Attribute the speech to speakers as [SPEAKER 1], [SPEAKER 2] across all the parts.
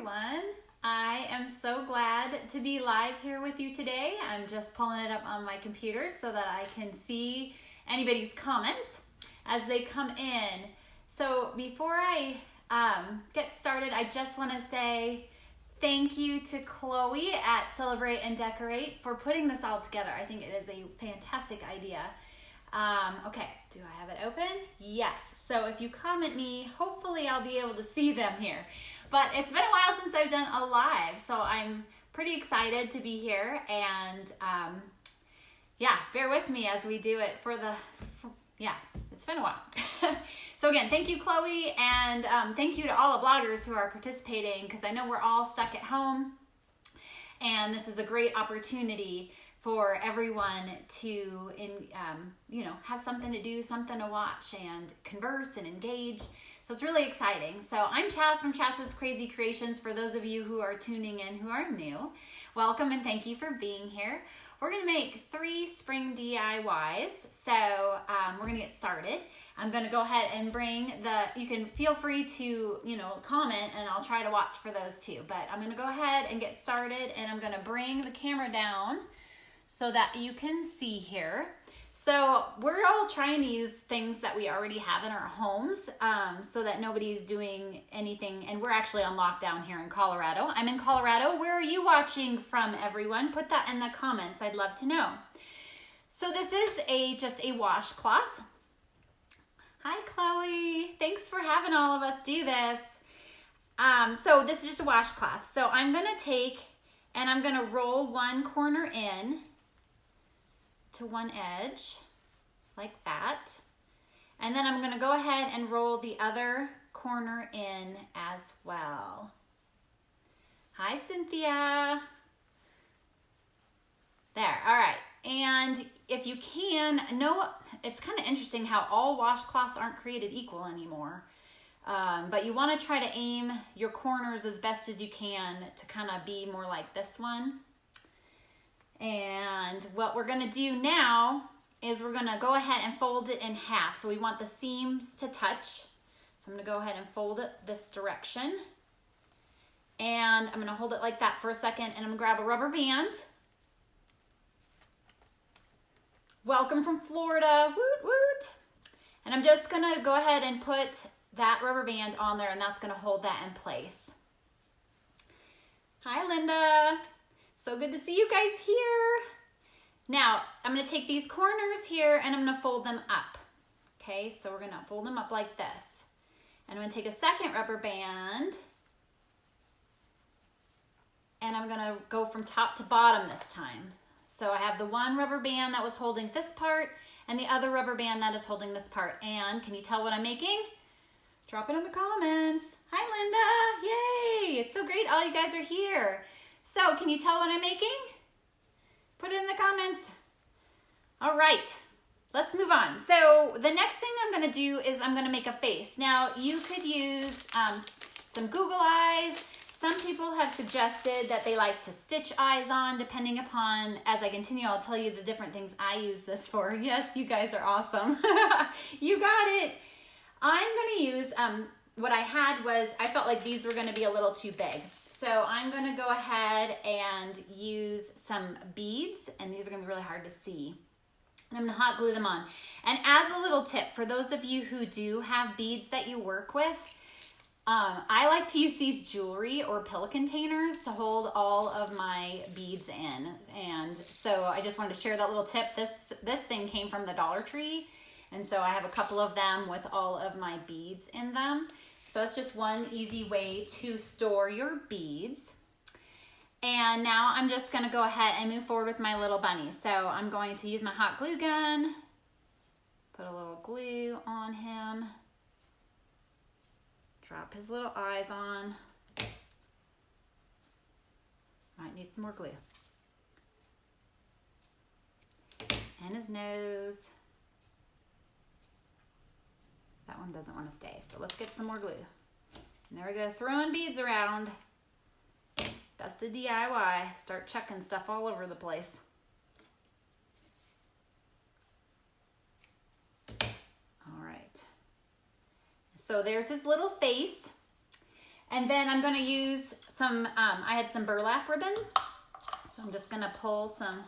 [SPEAKER 1] everyone. I am so glad to be live here with you today. I'm just pulling it up on my computer so that I can see anybody's comments as they come in. So before I get started, I just want to say thank you to Chloe at Celebrate and Decorate for putting this all together. I think it is a fantastic idea. Okay, do I have it open? Yes. So if you comment me, hopefully I'll be able to see them here. But it's been a while since I've done a live, so I'm pretty excited to be here. And yeah, bear with me as we do it it's been a while. So again, thank you, Chloe, and thank you to all the bloggers who are participating, because I know we're all stuck at home, and this is a great opportunity for everyone to have something to do, something to watch, and converse and engage. So it's really exciting. So I'm Chas from Chas's Crazy Creations. For those of you who are tuning in who are new, welcome and thank you for being here. We're gonna make 3 spring DIYs. So we're gonna get started. I'm gonna go ahead and bring you can feel free to, comment, and I'll try to watch for those too. But I'm gonna go ahead and get started, and I'm gonna bring the camera down so that you can see here. So we're all trying to use things that we already have in our homes so that nobody's doing anything. And we're actually on lockdown here in Colorado. I'm in Colorado. Where are you watching from, everyone? Put that in the comments. I'd love to know. So this is just a washcloth. Hi, Chloe. Thanks for having all of us do this. So this is just a washcloth. So I'm going to take and I'm going to roll one corner in to one edge like that, and then I'm going to go ahead and roll the other corner in as well. Hi, Cynthia. There. All right. And if you can, it's kind of interesting how all washcloths aren't created equal anymore. But you want to try to aim your corners as best as you can to kind of be more like this one. And what we're gonna do now is we're gonna go ahead and fold it in half. So we want the seams to touch. So I'm gonna go ahead and fold it this direction. And I'm gonna hold it like that for a second, and I'm gonna grab a rubber band. Welcome from Florida, woot woot. And I'm just gonna go ahead and put that rubber band on there, and that's gonna hold that in place. Hi, Linda. So good to see you guys here. Now, I'm gonna take these corners here and I'm gonna fold them up. Okay, so we're gonna fold them up like this. And I'm gonna take a second rubber band and I'm gonna go from top to bottom this time. So I have the one rubber band that was holding this part and the other rubber band that is holding this part. And can you tell what I'm making? Drop it in the comments. Hi, Linda, yay. It's so great all you guys are here. So can you tell what I'm making? Put it in the comments. All right, let's move on. So the next thing I'm gonna do is I'm gonna make a face. Now you could use some Google eyes. Some people have suggested that they like to stitch eyes on, depending upon, as I continue, I'll tell you the different things I use this for. Yes, you guys are awesome. You got it. I'm gonna use, what I had was, I felt like these were gonna be a little too big. So I'm gonna go ahead and use some beads, and these are gonna be really hard to see. And I'm gonna hot glue them on. And as a little tip, for those of you who do have beads that you work with, I like to use these jewelry or pill containers to hold all of my beads in. And so I just wanted to share that little tip. This thing came from the Dollar Tree. And so I have a couple of them with all of my beads in them. So it's just one easy way to store your beads. And now I'm just gonna go ahead and move forward with my little bunny. So I'm going to use my hot glue gun, put a little glue on him, drop his little eyes on. Might need some more glue. And his nose. That one doesn't want to stay, so let's get some more glue. And there we go, throwing beads around. That's the DIY. Start chucking stuff all over the place. All right. So there's his little face. And then I'm gonna use some, I had some burlap ribbon. So I'm just gonna pull some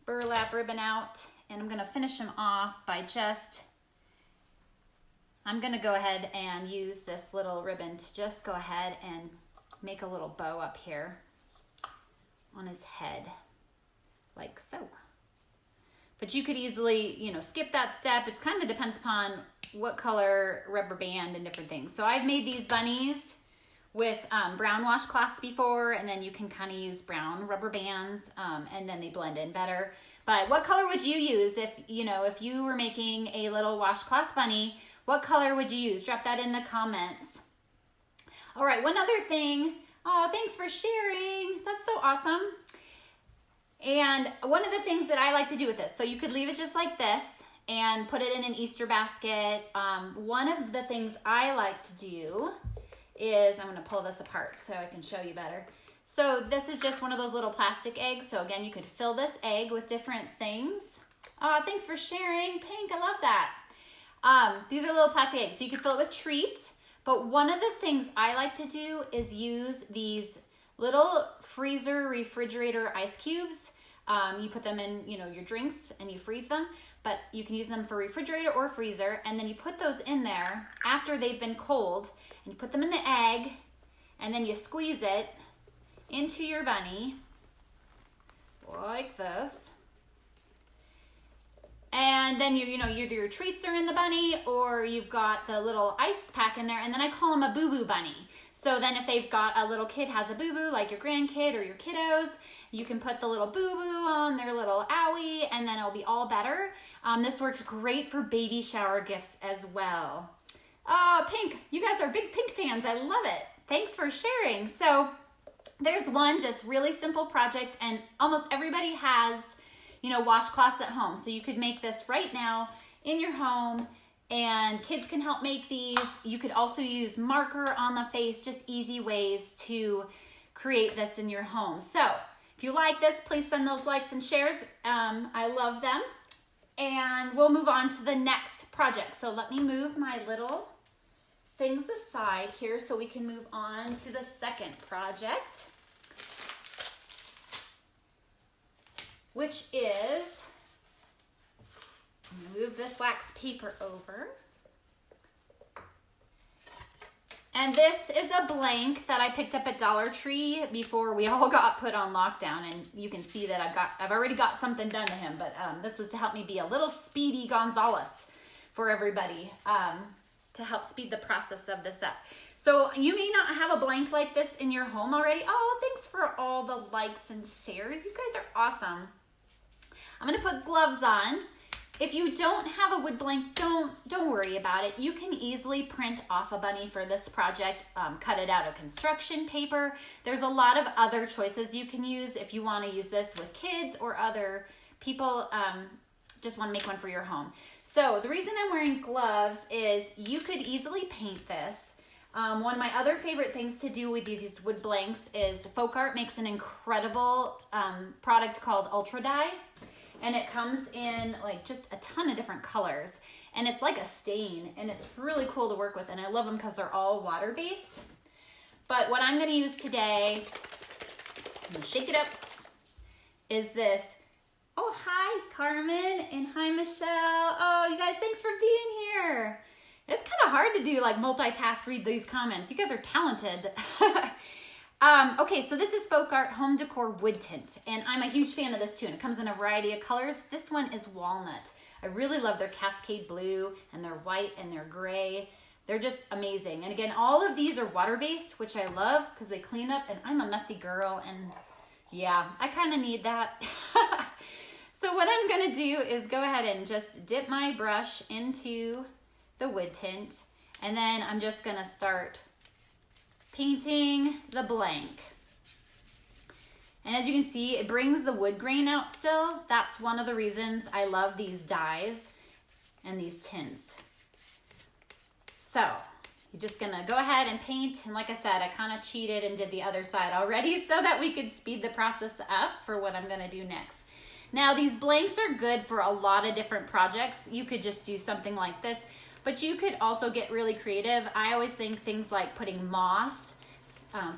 [SPEAKER 1] burlap ribbon out, and I'm gonna finish them off by I'm gonna go ahead and use this little ribbon to just go ahead and make a little bow up here on his head, like so. But you could easily, you know, skip that step. It kind of depends upon what color rubber band and different things. So I've made these bunnies with brown washcloths before, and then you can kind of use brown rubber bands, and then they blend in better. But what color would you use if you were making a little washcloth bunny? What color would you use? Drop that in the comments. All right, one other thing. Oh, thanks for sharing. That's so awesome. And one of the things that I like to do with this, so you could leave it just like this and put it in an Easter basket. One of the things I like to do is, I'm gonna pull this apart so I can show you better. So this is just one of those little plastic eggs. So again, you could fill this egg with different things. Oh, thanks for sharing, Pink, I love that. These are little plastic eggs, so you could fill it with treats. But one of the things I like to do is use these little freezer refrigerator ice cubes. You put them in, your drinks and you freeze them, but you can use them for refrigerator or freezer. And then you put those in there after they've been cold, and you put them in the egg, and then you squeeze it into your bunny like this. And then either your treats are in the bunny or you've got the little ice pack in there, and then I call them a boo-boo bunny. So then if they've got a little kid has a boo-boo, like your grandkid or your kiddos, you can put the little boo-boo on their little owie, and then it'll be all better. This works great for baby shower gifts as well. Oh, Pink, you guys are big Pink fans. I love it. Thanks for sharing. So there's one just really simple project, and almost everybody has washcloths at home. So you could make this right now in your home, and kids can help make these. You could also use marker on the face, just easy ways to create this in your home. So if you like this, please send those likes and shares. I love them. And we'll move on to the next project. So let me move my little things aside here so we can move on to the second project, which is, I'm gonna move this wax paper over. And this is a blank that I picked up at Dollar Tree before we all got put on lockdown. And you can see that I've already got something done to him, but this was to help me be a little Speedy Gonzales for everybody, to help speed the process of this up. So you may not have a blank like this in your home already. Oh, thanks for all the likes and shares. You guys are awesome. I'm gonna put gloves on. If you don't have a wood blank, don't worry about it. You can easily print off a bunny for this project, cut it out of construction paper. There's a lot of other choices you can use if you wanna use this with kids or other people, just wanna make one for your home. So the reason I'm wearing gloves is you could easily paint this. One of my other favorite things to do with these wood blanks is Folk Art makes an incredible product called Ultra Dye. And it comes in like just a ton of different colors, and it's like a stain, and it's really cool to work with, and I love them because they're all water-based. But what I'm gonna use today, I'm gonna shake it up, is this. Oh, hi, Carmen, and hi, Michelle. Oh, you guys, thanks for being here. It's kind of hard to do like multitask, read these comments. You guys are talented. Okay, so this is Folk Art Home Decor Wood Tint, and I'm a huge fan of this too, and it comes in a variety of colors. This one is walnut. I really love their Cascade Blue, and their white, and their gray. They're just amazing. And again, all of these are water-based, which I love because they clean up, and I'm a messy girl, and yeah, I kind of need that. So what I'm gonna do is go ahead and just dip my brush into the wood tint, and then I'm just gonna start painting the blank. And as you can see, it brings the wood grain out still. That's one of the reasons I love these dyes and these tints. So you're just gonna go ahead and paint. And like I said, I kind of cheated and did the other side already so that we could speed the process up for what I'm gonna do next. Now these blanks are good for a lot of different projects. You could just do something like this. But you could also get really creative. I always think things like putting moss,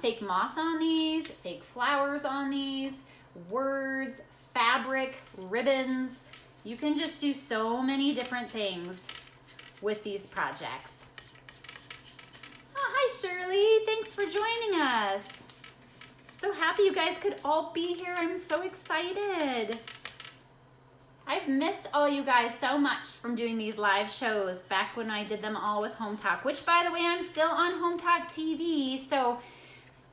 [SPEAKER 1] fake moss on these, fake flowers on these, words, fabric, ribbons. You can just do so many different things with these projects. Oh, hi Shirley, thanks for joining us. So happy you guys could all be here. I'm so excited. I've missed all you guys so much from doing these live shows back when I did them all with Home Talk, which by the way, I'm still on Home Talk TV. So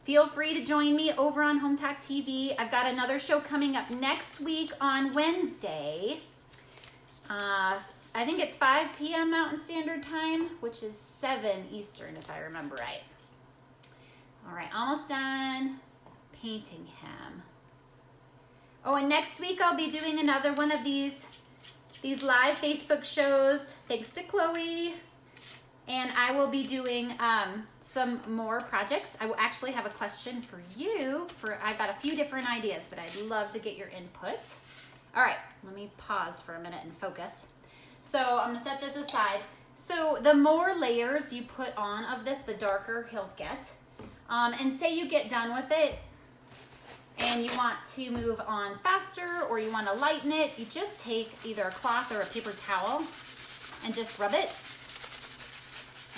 [SPEAKER 1] feel free to join me over on Home Talk TV. I've got another show coming up next week on Wednesday. I think it's 5 p.m. Mountain Standard Time, which is 7 Eastern if I remember right. All right, almost done painting him. Oh, and next week I'll be doing another one of these live Facebook shows, thanks to Chloe. And I will be doing some more projects. I will actually have a question for you. I've got a few different ideas, but I'd love to get your input. All right, let me pause for a minute and focus. So I'm gonna set this aside. So the more layers you put on of this, the darker he'll get. And say you get done with it, and you want to move on faster or you want to lighten it, you just take either a cloth or a paper towel and just rub it.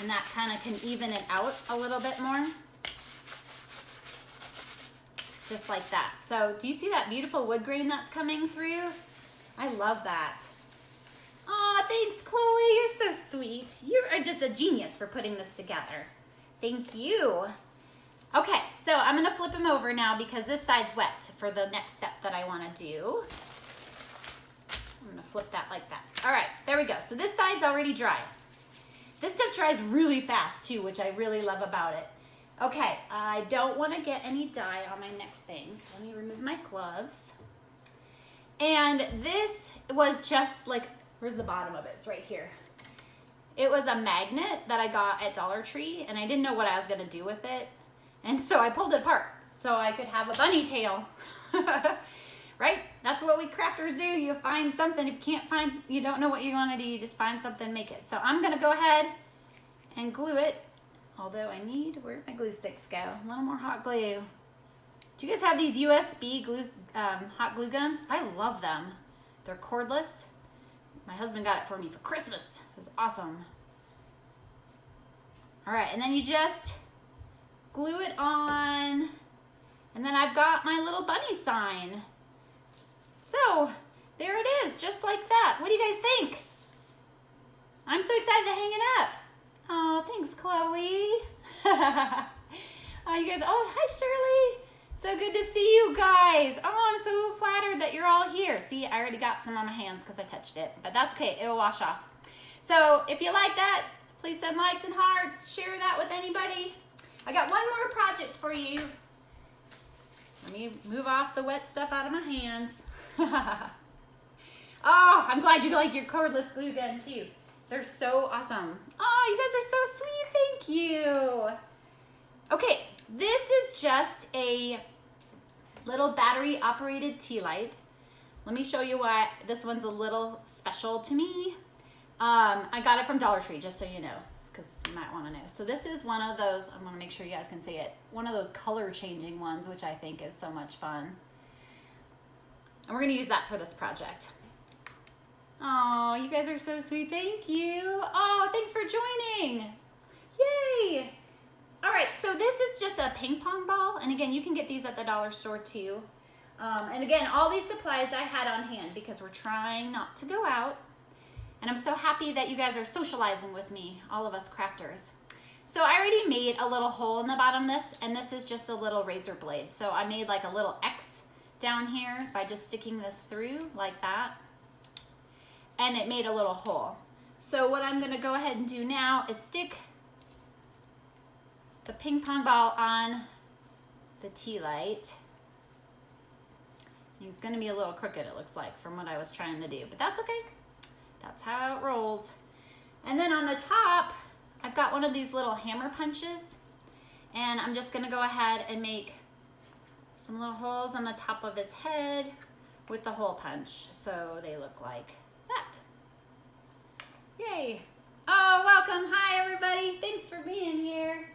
[SPEAKER 1] And that kind of can even it out a little bit more. Just like that. So do you see that beautiful wood grain that's coming through? I love that. Aw, thanks Chloe, you're so sweet. You are just a genius for putting this together. Thank you. Okay, so I'm gonna flip him over now because this side's wet for the next step that I wanna do. I'm gonna flip that like that. All right, there we go. So this side's already dry. This stuff dries really fast too, which I really love about it. Okay, I don't wanna get any dye on my next things. Let me remove my gloves. And this was just like, where's the bottom of it? It's right here. It was a magnet that I got at Dollar Tree and I didn't know what I was gonna do with it. And so I pulled it apart so I could have a bunny tail. Right? That's what we crafters do. You find something. If you don't know what you want to do, you just find something, make it. So I'm going to go ahead and glue it. Although where'd my glue sticks go? A little more hot glue. Do you guys have these USB hot glue guns? I love them. They're cordless. My husband got it for me for Christmas. It was awesome. All right, and then you just glue it on, and then I've got my little bunny sign. So there it is, just like that. What do you guys think? I'm so excited to hang it up. Oh, thanks, Chloe. Oh, you guys, oh, hi, Shirley. So good to see you guys. Oh, I'm so flattered that you're all here. See, I already got some on my hands because I touched it, but that's okay, it'll wash off. So if you like that, please send likes and hearts, share that with anybody. I got one more project for you. Let me move off the wet stuff out of my hands. Oh, I'm glad you like your cordless glue gun too. They're so awesome. Oh, you guys are so sweet, thank you. Okay, this is just a little battery operated tea light. Let me show you why this one's a little special to me. I got it from Dollar Tree, just so you know, because you might want to know. So this is one of those, I want to make sure you guys can see it, one of those color changing ones, which I think is so much fun. And we're going to use that for this project. Oh, you guys are so sweet. Thank you. Oh, thanks for joining. Yay. All right, so this is just a ping pong ball. And again, you can get these at the dollar store too. And again, all these supplies I had on hand because we're trying not to go out. And I'm so happy that you guys are socializing with me, all of us crafters. So I already made a little hole in the bottom of this, and this is just a little razor blade. So I made like a little X down here by just sticking this through like that. And it made a little hole. So what I'm gonna go ahead and do now is stick the ping pong ball on the tea light. It's gonna be a little crooked, it looks like, from what I was trying to do, but that's okay. That's how it rolls. And then on the top, I've got one of these little hammer punches, and I'm just gonna go ahead and make some little holes on the top of his head with the hole punch, so they look like that. Yay. Oh, welcome. Hi, everybody. Thanks for being here.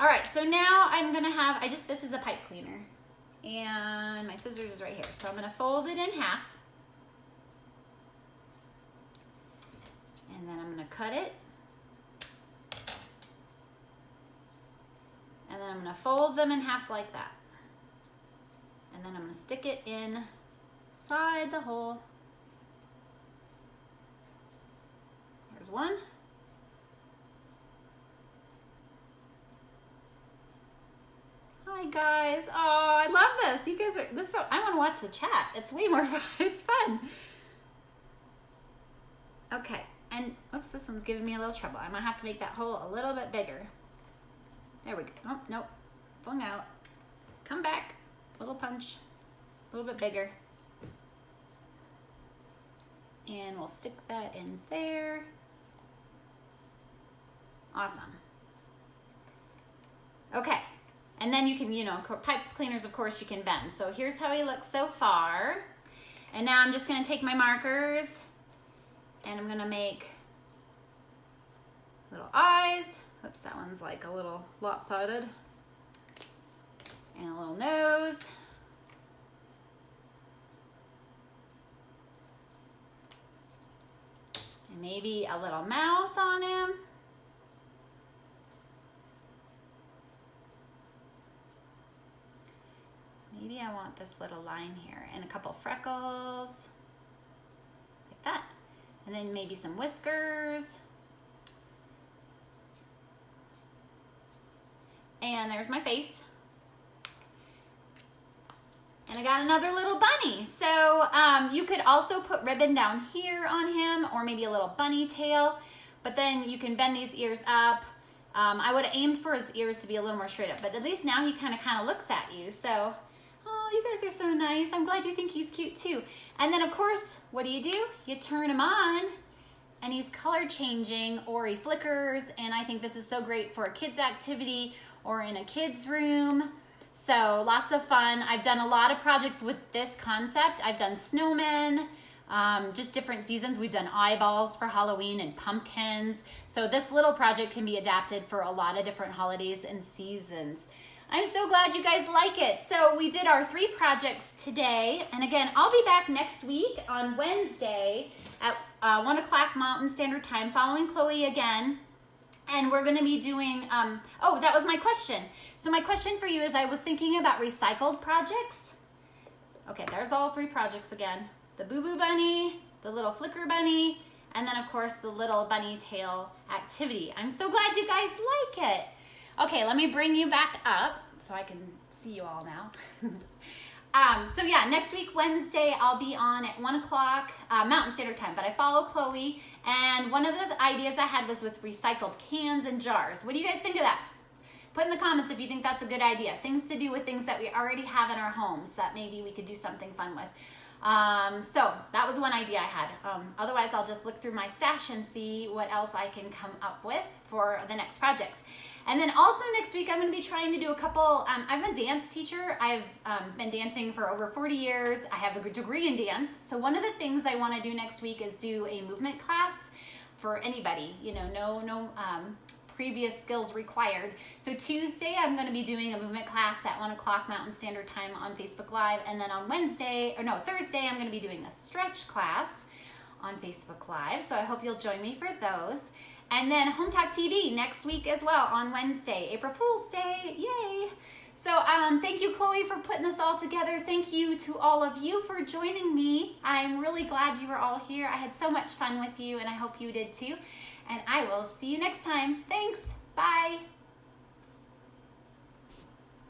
[SPEAKER 1] All right, so now I'm gonna have, this is a pipe cleaner. And my scissors is right here. So I'm gonna fold it in half. And then I'm gonna cut it. And then I'm gonna fold them in half like that. And then I'm gonna stick it inside the hole. There's one. Hi guys. Oh, I love this. You guys are I want to watch the chat. It's way more fun. It's fun. Okay. And oops, this one's giving me a little trouble. I might have to make that hole a little bit bigger. There we go. Oh, nope. Flung out. Come back. Little punch. A little bit bigger. And we'll stick that in there. Awesome. Okay. And then you can, pipe cleaners, of course, you can bend. So here's how he looks so far. And now I'm just going to take my markers and I'm going to make little eyes. Oops, that one's like a little lopsided. And a little nose. And maybe a little mouth on him. Maybe I want this little line here and a couple freckles, like that. And then maybe some whiskers. And there's my face. And I got another little bunny. So you could also put ribbon down here on him or maybe a little bunny tail, but then you can bend these ears up. I would have aimed for his ears to be a little more straight up, but at least now he kind of looks at you. So, oh, you guys are so nice. I'm glad you think he's cute too. And then of course, what do? You turn him on and he's color changing or he flickers. And I think this is so great for a kid's activity or in a kid's room. So lots of fun. I've done a lot of projects with this concept. I've done snowmen, just different seasons. We've done eyeballs for Halloween and pumpkins. So this little project can be adapted for a lot of different holidays and seasons. I'm so glad you guys like it. So we did our 3 projects today. And again, I'll be back next week on Wednesday at 1 o'clock Mountain Standard Time, following Chloe again. And we're gonna be doing, oh, that was my question. So my question for you is, I was thinking about recycled projects. Okay, there's all 3 projects again. The Boo Boo Bunny, the little Flicker Bunny, and then of course the little bunny tail activity. I'm so glad you guys like it. Okay, let me bring you back up so I can see you all now. So yeah, next week, Wednesday, I'll be on at 1 o'clock Mountain Standard Time, but I follow Chloe, and one of the ideas I had was with recycled cans and jars. What do you guys think of that? Put in the comments if you think that's a good idea. Things to do with things that we already have in our homes that maybe we could do something fun with. So that was one idea I had. Otherwise, I'll just look through my stash and see what else I can come up with for the next project. And then also next week, I'm going to be trying to do a couple, I'm a dance teacher. I've been dancing for over 40 years. I have a degree in dance. So one of the things I want to do next week is do a movement class for anybody, no previous skills required. So Tuesday, I'm going to be doing a movement class at 1 o'clock Mountain Standard Time on Facebook Live. And then on Thursday, I'm going to be doing a stretch class on Facebook Live. So I hope you'll join me for those. And then Home Talk TV next week as well on Wednesday, April Fool's Day, yay. So thank you, Chloe, for putting this all together. Thank you to all of you for joining me. I'm really glad you were all here. I had so much fun with you, and I hope you did too. And I will see you next time. Thanks, bye.